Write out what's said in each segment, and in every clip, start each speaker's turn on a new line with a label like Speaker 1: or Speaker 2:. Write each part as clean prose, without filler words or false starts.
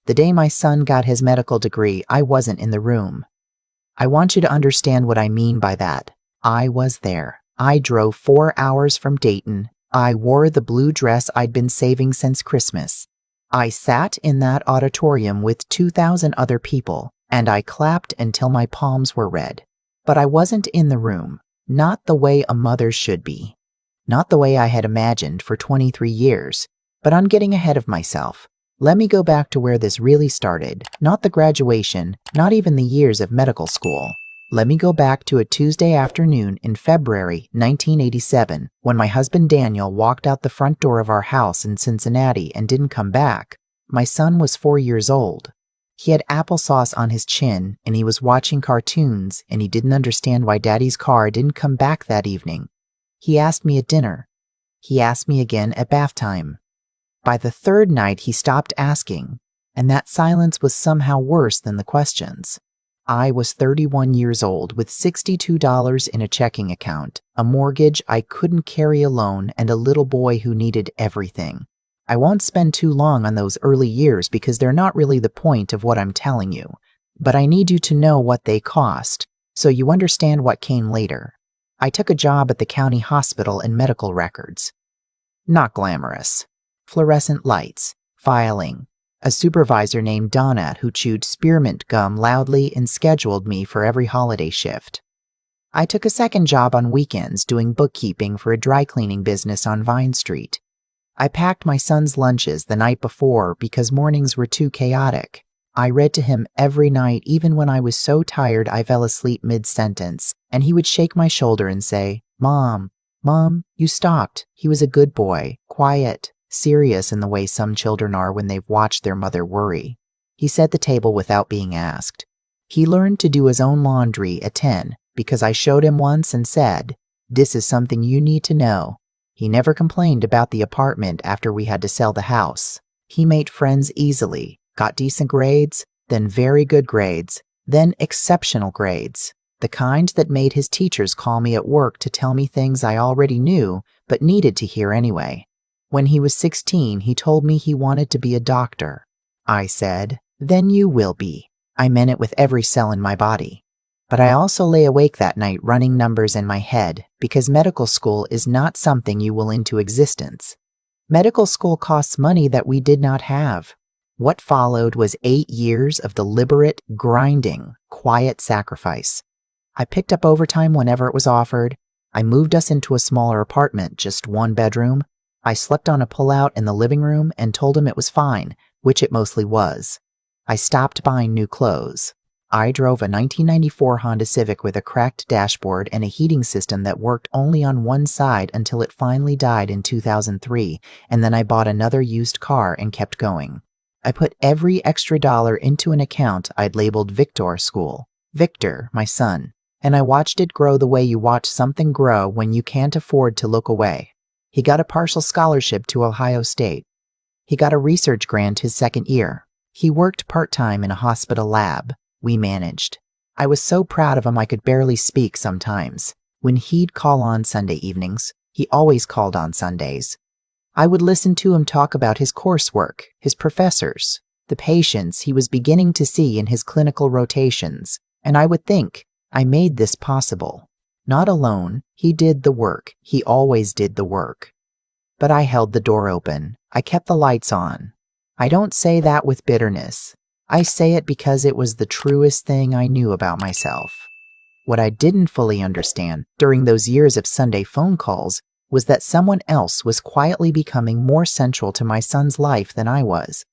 Speaker 1: The day my son got his medical degree, I wasn't in the room. I want you to understand what I mean by that. I was there. I drove 4 hours from Dayton. I wore the blue dress I'd been saving since Christmas. I sat in that auditorium with 2,000 other people, and I clapped until my palms were red. But I wasn't in the room. Not the way a mother should be. Not the way I had imagined for 23 years. But I'm getting ahead of myself. Let me go back to where this really started. Not the graduation, not even the years of medical school. Let me go back to a Tuesday afternoon in February 1987 when my husband Daniel walked out the front door of our house in Cincinnati and didn't come back. My son was 4 years old. He had applesauce on his chin and he was watching cartoons and he didn't understand why Daddy's car didn't come back that evening. He asked me at dinner. He asked me again at bath time. By the third night he stopped asking, and that silence was somehow worse than the questions. I was 31 years old with $62 in a checking account, a mortgage I couldn't carry alone, and a little boy who needed everything. I won't spend too long on those early years because they're not really the point of what I'm telling you, but I need you to know what they cost, so you understand what came later. I took a job at the county hospital in medical records. Not glamorous. Fluorescent lights, filing, a supervisor named Donna who chewed spearmint gum loudly and scheduled me for every holiday shift. I took a second job on weekends doing bookkeeping for a dry cleaning business on Vine Street. I packed my son's lunches the night before because mornings were too chaotic. I read to him every night even when I was so tired I fell asleep mid-sentence, and he would shake my shoulder and say, Mom, you stopped. He was a good boy, quiet, serious in the way some children are when they've watched their mother worry. He set the table without being asked. He learned to do his own laundry at 10 because I showed him once and said, This is something you need to know. He never complained about the apartment after we had to sell the house. He made friends easily, got decent grades, then very good grades, then exceptional grades, the kind that made his teachers call me at work to tell me things I already knew but needed to hear anyway. When he was 16, he told me he wanted to be a doctor. I said, Then you will be. I meant it with every cell in my body. But I also lay awake that night running numbers in my head because medical school is not something you will into existence. Medical school costs money that we did not have. What followed was 8 years of deliberate, grinding, quiet sacrifice. I picked up overtime whenever it was offered. I moved us into a smaller apartment, just 1 bedroom. I slept on a pullout in the living room and told him it was fine, which it mostly was. I stopped buying new clothes. I drove a 1994 Honda Civic with a cracked dashboard and a heating system that worked only on one side until it finally died in 2003, and then I bought another used car and kept going. I put every extra dollar into an account I'd labeled Victor School. Victor, my son, and I watched it grow the way you watch something grow when you can't afford to look away. He got a partial scholarship to Ohio State. He got a research grant his second year. He worked part-time in a hospital lab. We managed. I was so proud of him I could barely speak sometimes. When he'd call on Sunday evenings, he always called on Sundays. I would listen to him talk about his coursework, his professors, the patients he was beginning to see in his clinical rotations, and I would think, I made this possible. Not alone, he did the work. He always did the work. But I held the door open. I kept the lights on. I don't say that with bitterness. I say it because it was the truest thing I knew about myself. What I didn't fully understand during those years of Sunday phone calls was that someone else was quietly becoming more central to my son's life than I was.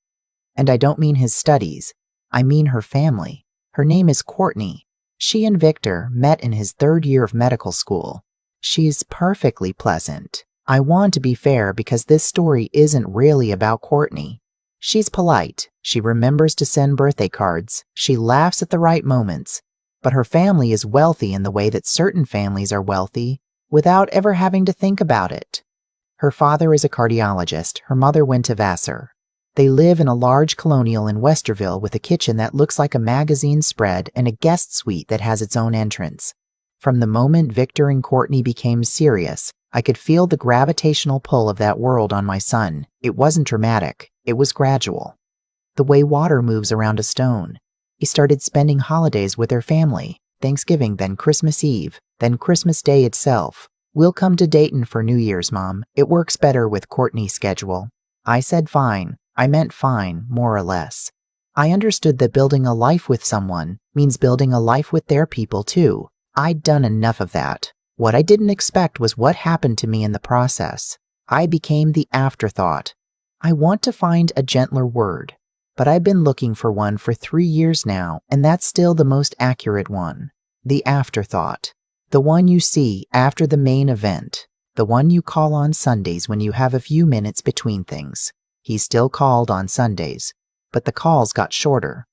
Speaker 1: And I don't mean his studies. I mean her family. Her name is Courtney. She and Victor met in his 3rd year of medical school. She's perfectly pleasant. I want to be fair because this story isn't really about Courtney. She's polite. She remembers to send birthday cards. She laughs at the right moments. But her family is wealthy in the way that certain families are wealthy without ever having to think about it. Her father is a cardiologist. Her mother went to Vassar. They live in a large colonial in Westerville with a kitchen that looks like a magazine spread and a guest suite that has its own entrance. From the moment Victor and Courtney became serious, I could feel the gravitational pull of that world on my son. It wasn't dramatic. It was gradual. the way water moves around a stone. He started spending holidays with her family, Thanksgiving, then Christmas Eve, then Christmas Day itself. We'll come to Dayton for New Year's, Mom. It works better with Courtney's schedule. I said fine. I meant fine, more or less. I understood that building a life with someone means building a life with their people too. I'd done enough of that. What I didn't expect was what happened to me in the process. I became the afterthought. I want to find a gentler word, but I've been looking for one for 3 years now, and that's still the most accurate one. The afterthought. The one you see after the main event. The one you call on Sundays when you have a few minutes between things. He still called on Sundays, but the calls got shorter.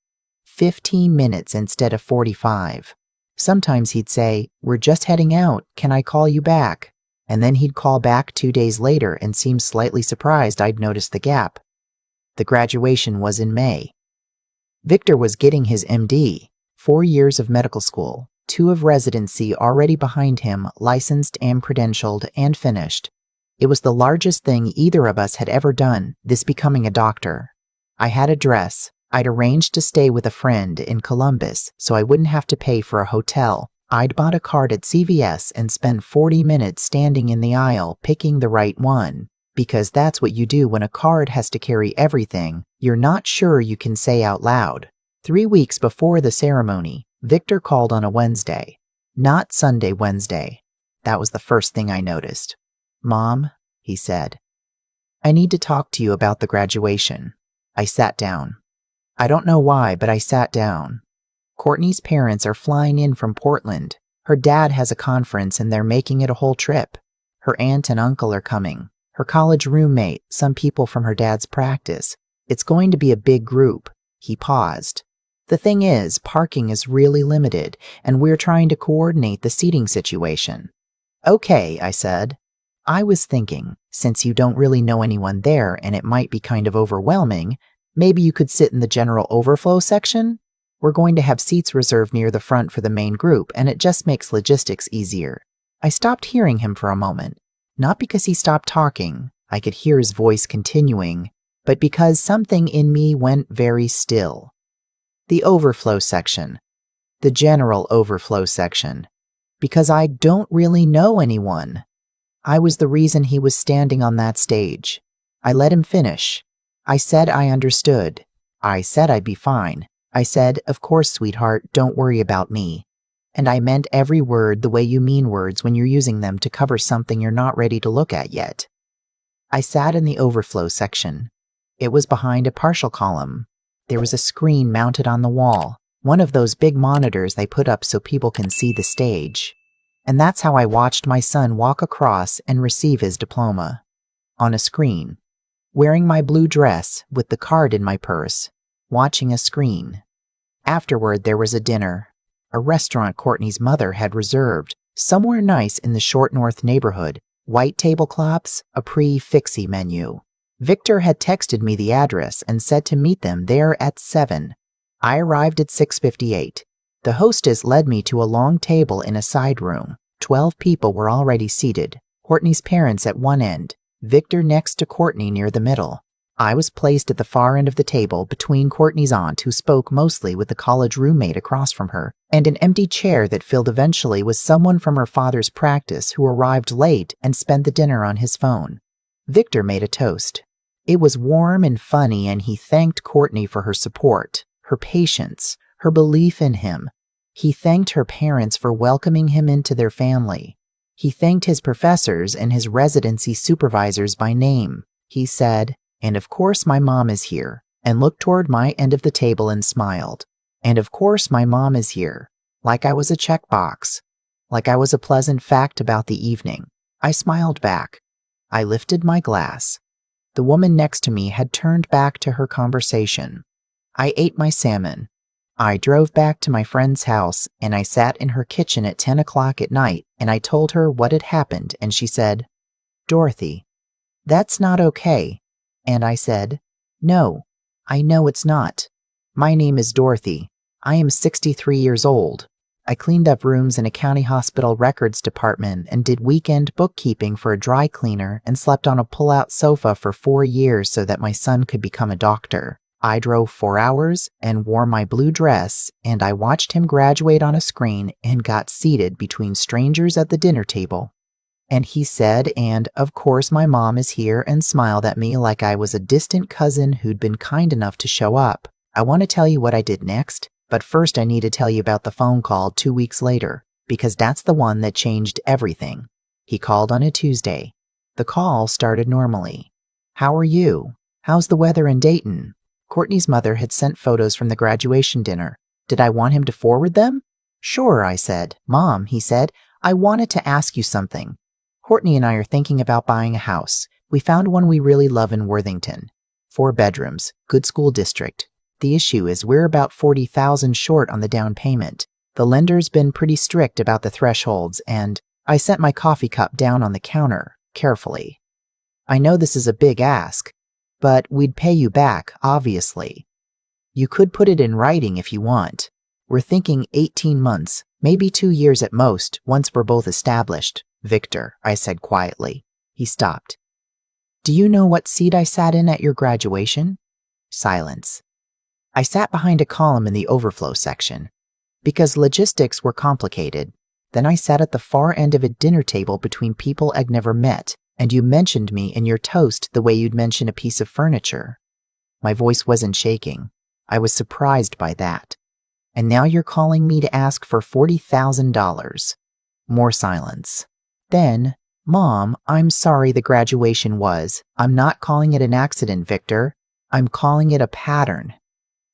Speaker 1: 15 minutes instead of 45. Sometimes he'd say, "We're just heading out. Can I call you back?" And then he'd call back 2 days later and seem slightly surprised I'd noticed the gap. The graduation was in May. Victor was getting his MD, 4 years of medical school, 2 of residency already behind him, licensed and credentialed and finished. It was the largest thing either of us had ever done, this becoming a doctor. I had a dress. I'd arranged to stay with a friend in Columbus so I wouldn't have to pay for a hotel. I'd bought a card at CVS and spent 40 minutes standing in the aisle picking the right one, because that's what you do when a card has to carry everything you're not sure you can say out loud. 3 weeks before the ceremony, Victor called on a Wednesday, not Sunday, Wednesday. That was the first thing I noticed. "Mom," he said, "I need to talk to you about the graduation." I sat down. I don't know why, but I sat down. Courtney's parents are flying in from Portland. Her dad has a conference and they're making it a whole trip. Her aunt and uncle are coming. Her college roommate, some people from her dad's practice. It's going to be a big group. He paused. The thing is, parking is really limited, and we're trying to coordinate the seating situation. "Okay," I said. I was thinking, since you don't really know anyone there and it might be kind of overwhelming, maybe you could sit in the general overflow section? We're going to have seats reserved near the front for the main group, and it just makes logistics easier. I stopped hearing him for a moment. Not because he stopped talking, I could hear his voice continuing, but because something in me went very still. The overflow section. The general overflow section. Because I don't really know anyone. I was the reason he was standing on that stage. I let him finish. I said I understood. I said I'd be fine. I said, "Of course, sweetheart, don't worry about me." And I meant every word the way you mean words when you're using them to cover something you're not ready to look at yet. I sat in the overflow section. It was behind a partial column. There was a screen mounted on the wall, one of those big monitors they put up so people can see the stage. And that's how I watched my son walk across and receive his diploma. On a screen. Wearing my blue dress with the card in my purse. Watching a screen. Afterward, there was a dinner. A restaurant Courtney's mother had reserved, somewhere nice in the Short North neighborhood. White tablecloths, a pre-fixie menu. Victor had texted me the address and said to meet them there at 7. I arrived at 6:58. The hostess led me to a long table in a side room. 12 people were already seated. Courtney's parents at one end, Victor next to Courtney near the middle. I was placed at the far end of the table between Courtney's aunt, who spoke mostly with the college roommate across from her, and an empty chair that filled eventually with someone from her father's practice who arrived late and spent the dinner on his phone. Victor made a toast. It was warm and funny, and he thanked Courtney for her support, her patience, her belief in him. He thanked her parents for welcoming him into their family. He thanked his professors and his residency supervisors by name. He said, "And of course my mom is here," and looked toward my end of the table and smiled. "And of course my mom is here," like I was a checkbox, like I was a pleasant fact about the evening. I smiled back. I lifted my glass. The woman next to me had turned back to her conversation. I ate my salmon. I drove back to my friend's house, and I sat in her kitchen at 10 o'clock at night, and I told her what had happened, and she said, "Dorothy, that's not okay." And I said, "No, I know it's not. My name is Dorothy. I am 63 years old. I cleaned up rooms in a county hospital records department and did weekend bookkeeping for a dry cleaner and slept on a pull-out sofa for 4 years so that my son could become a doctor. I drove 4 hours and wore my blue dress, and I watched him graduate on a screen and got seated between strangers at the dinner table. And he said, and of course my mom is here, and smiled at me like I was a distant cousin who'd been kind enough to show up. I want to tell you what I did next, but first I need to tell you about the phone call 2 weeks later, because that's the one that changed everything. He called on a Tuesday. The call started normally. How are you? How's the weather in Dayton? Courtney's mother had sent photos from the graduation dinner. Did I want him to forward them? Sure, I said. Mom, he said, I wanted to ask you something. Courtney and I are thinking about buying a house. We found one we really love in Worthington. 4 bedrooms, good school district. The issue is we're about $40,000 short on the down payment. The lender's been pretty strict about the thresholds, and I set my coffee cup down on the counter, carefully. I know this is a big ask, but we'd pay you back, obviously. You could put it in writing if you want. We're thinking 18 months, maybe 2 years at most, once we're both established. Victor, I said quietly. He stopped. Do you know what seat I sat in at your graduation? Silence. I sat behind a column in the overflow section. Because logistics were complicated, then I sat at the far end of a dinner table between people I'd never met, and you mentioned me in your toast the way you'd mention a piece of furniture. My voice wasn't shaking. I was surprised by that. And now you're calling me to ask for $40,000. More silence. Then, Mom, I'm sorry the graduation was. I'm not calling it an accident, Victor. I'm calling it a pattern.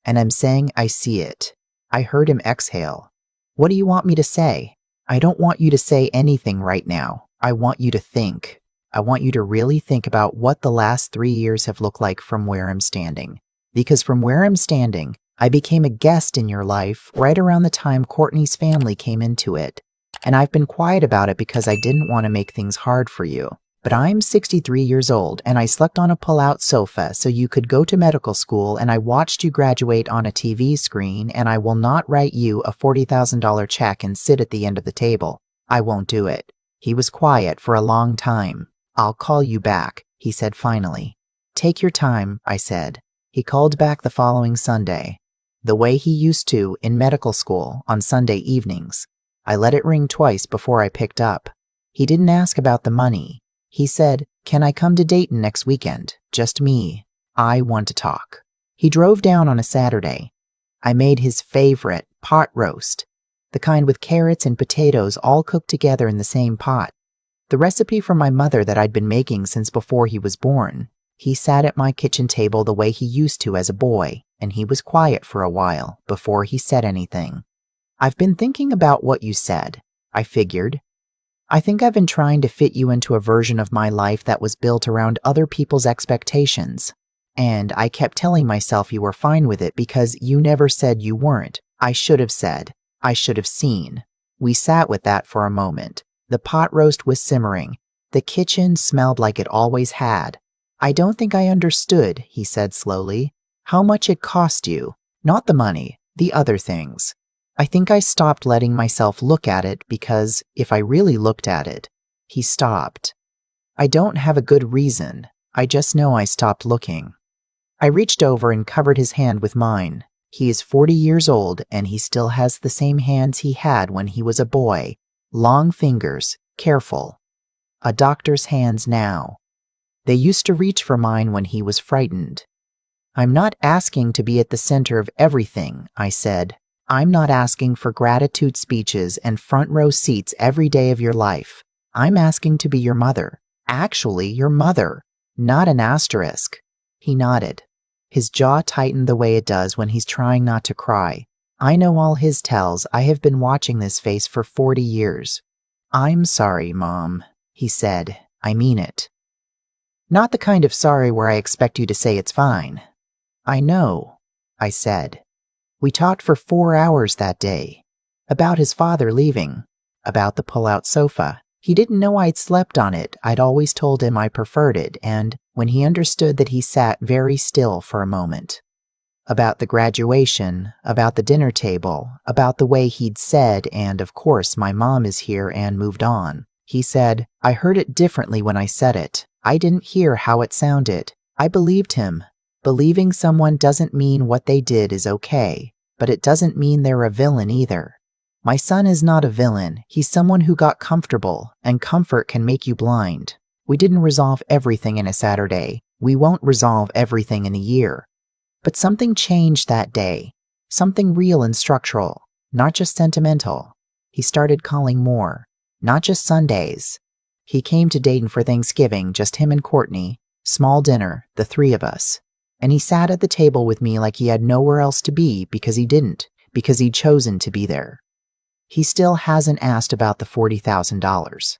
Speaker 1: And I'm saying I see it. I heard him exhale. What do you want me to say? I don't want you to say anything right now. I want you to think. I want you to really think about what the last 3 years have looked like from where I'm standing. Because from where I'm standing, I became a guest in your life right around the time Courtney's family came into it. And I've been quiet about it because I didn't want to make things hard for you. But I'm 63 years old, and I slept on a pull-out sofa so you could go to medical school, and I watched you graduate on a TV screen, and I will not write you a $40,000 check and sit at the end of the table. I won't do it. He was quiet for a long time. I'll call you back, he said finally. Take your time, I said. He called back the following Sunday, the way he used to in medical school on Sunday evenings. I let it ring twice before I picked up. He didn't ask about the money. He said, can I come to Dayton next weekend? Just me. I want to talk. He drove down on a Saturday. I made his favorite pot roast, the kind with carrots and potatoes all cooked together in the same pot. The recipe from my mother that I'd been making since before he was born. He sat at my kitchen table the way he used to as a boy, and he was quiet for a while before he said anything. I've been thinking about what you said, I figured. I think I've been trying to fit you into a version of my life that was built around other people's expectations. And I kept telling myself you were fine with it because you never said you weren't. I should have said. I should have seen. We sat with that for a moment. The pot roast was simmering. The kitchen smelled like it always had. I don't think I understood, he said slowly, how much it cost you. Not the money, the other things. I think I stopped letting myself look at it because if I really looked at it, he stopped. I don't have a good reason. I just know I stopped looking. I reached over and covered his hand with mine. He is 40 years old and he still has the same hands he had when he was a boy. Long fingers, careful. A doctor's hands now. They used to reach for mine when he was frightened. I'm not asking to be at the center of everything, I said. I'm not asking for gratitude speeches and front row seats every day of your life. I'm asking to be your mother. Actually, your mother. Not an asterisk. He nodded. His jaw tightened the way it does when he's trying not to cry. I know all his tells. I have been watching this face for 40 years. I'm sorry, Mom, he said. I mean it. Not the kind of sorry where I expect you to say it's fine. I know, I said. We talked for 4 hours that day. About his father leaving. About the pull-out sofa. He didn't know I'd slept on it. I'd always told him I preferred it, and when he understood that, he sat very still for a moment. About the graduation, about the dinner table, about the way he'd said, and of course my mom is here, and moved on. He said, I heard it differently when I said it. I didn't hear how it sounded. I believed him. Believing someone doesn't mean what they did is okay, but it doesn't mean they're a villain either. My son is not a villain. He's someone who got comfortable, and comfort can make you blind. We didn't resolve everything in a Saturday. We won't resolve everything in a year. But something changed that day. Something real and structural, not just sentimental. He started calling more, not just Sundays. He came to Dayton for Thanksgiving, just him and Courtney. Small dinner, the three of us. And he sat at the table with me like he had nowhere else to be because he'd chosen to be there. He still hasn't asked about the $40,000.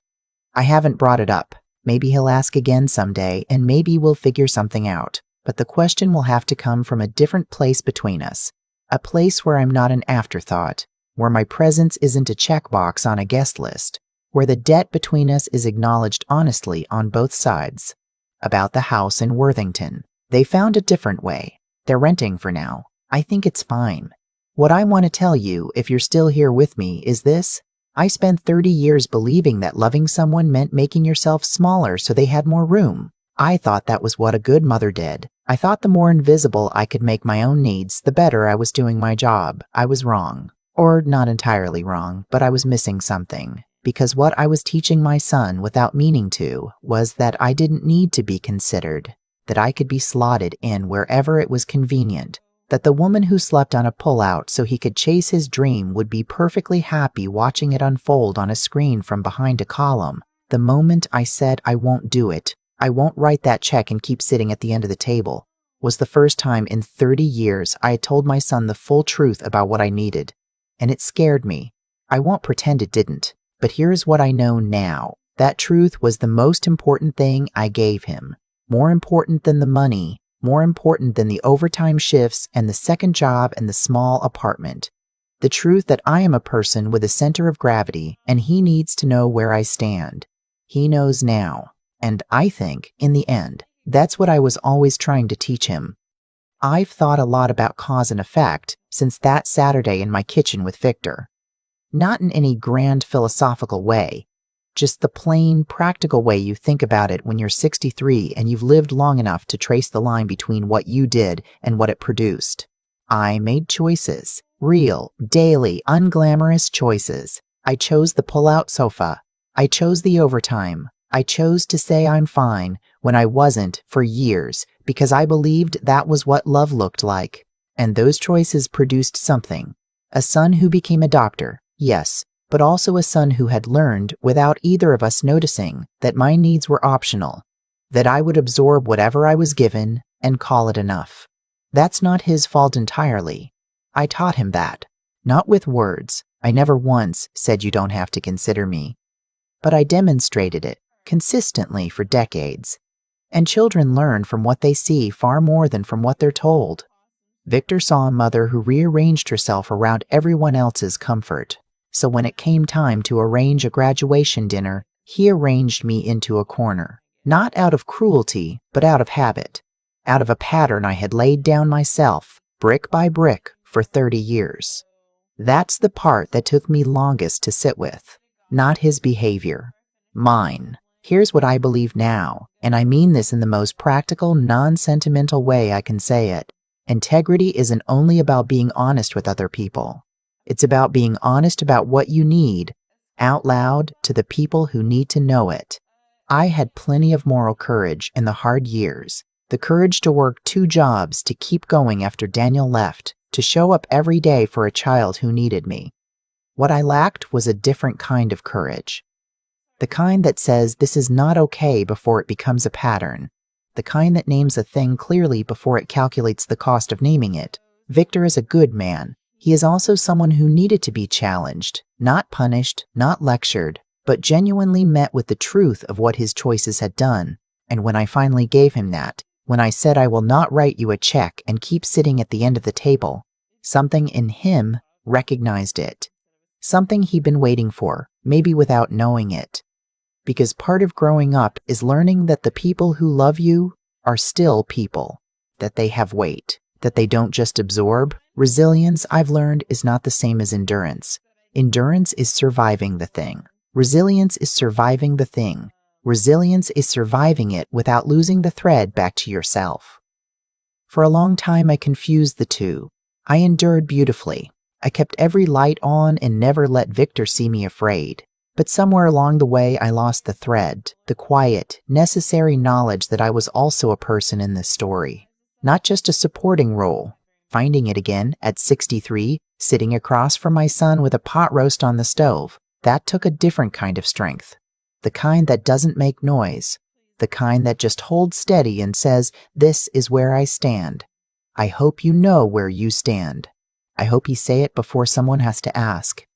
Speaker 1: I haven't brought it up. Maybe he'll ask again someday, and maybe we'll figure something out. But the question will have to come from a different place between us. A place where I'm not an afterthought, where my presence isn't a checkbox on a guest list, where the debt between us is acknowledged honestly on both sides. About the house in Worthington. They found a different way. They're renting for now. I think it's fine. What I want to tell you, if you're still here with me, is this. I spent 30 years believing that loving someone meant making yourself smaller so they had more room. I thought that was what a good mother did. I thought the more invisible I could make my own needs, the better I was doing my job. I was wrong. Or not entirely wrong, but I was missing something. Because what I was teaching my son without meaning to was that I didn't need to be considered, that I could be slotted in wherever it was convenient, that the woman who slept on a pullout so he could chase his dream would be perfectly happy watching it unfold on a screen from behind a column. The moment I said I won't do it, I won't write that check and keep sitting at the end of the table, was the first time in 30 years I had told my son the full truth about what I needed. And it scared me. I won't pretend it didn't. But here's what I know now. That truth was the most important thing I gave him. More important than the money, more important than the overtime shifts and the second job and the small apartment. The truth that I am a person with a center of gravity and he needs to know where I stand. He knows now. And I think, in the end, that's what I was always trying to teach him. I've thought a lot about cause and effect since that Saturday in my kitchen with Victor. Not in any grand philosophical way, just the plain, practical way you think about it when you're 63 and you've lived long enough to trace the line between what you did and what it produced. I made choices, real, daily, unglamorous choices. I chose the pull-out sofa. I chose the overtime. I chose to say I'm fine when I wasn't for years because I believed that was what love looked like. And those choices produced something. A son who became a doctor. Yes, but also a son who had learned, without either of us noticing, that my needs were optional, that I would absorb whatever I was given and call it enough. That's not his fault entirely. I taught him that. Not with words. I never once said you don't have to consider me. But I demonstrated it, consistently for decades. And children learn from what they see far more than from what they're told. Victor saw a mother who rearranged herself around everyone else's comfort. So when it came time to arrange a graduation dinner, he arranged me into a corner. Not out of cruelty, but out of habit. Out of a pattern I had laid down myself, brick by brick, for 30 years. That's the part that took me longest to sit with. Not his behavior. Mine. Here's what I believe now, and I mean this in the most practical, non-sentimental way I can say it. Integrity isn't only about being honest with other people. It's about being honest about what you need, out loud to the people who need to know it. I had plenty of moral courage in the hard years, the courage to work 2 jobs to keep going after Daniel left, to show up every day for a child who needed me. What I lacked was a different kind of courage. The kind that says this is not okay before it becomes a pattern. The kind that names a thing clearly before it calculates the cost of naming it. Victor is a good man. He is also someone who needed to be challenged, not punished, not lectured, but genuinely met with the truth of what his choices had done. And when I finally gave him that, when I said I will not write you a check and keep sitting at the end of the table, something in him recognized it. Something he'd been waiting for, maybe without knowing it. Because part of growing up is learning that the people who love you are still people, that they have weight, that they don't just absorb. Resilience, I've learned, is not the same as endurance. Endurance is surviving the thing. Resilience is surviving the thing. Resilience is surviving it without losing the thread back to yourself. For a long time, I confused the two. I endured beautifully. I kept every light on and never let Victor see me afraid. But somewhere along the way, I lost the thread, the quiet, necessary knowledge that I was also a person in this story, not just a supporting role. Finding it again at 63, sitting across from my son with a pot roast on the stove, that took a different kind of strength. The kind that doesn't make noise. The kind that just holds steady and says, "This is where I stand." I hope you know where you stand. I hope you say it before someone has to ask.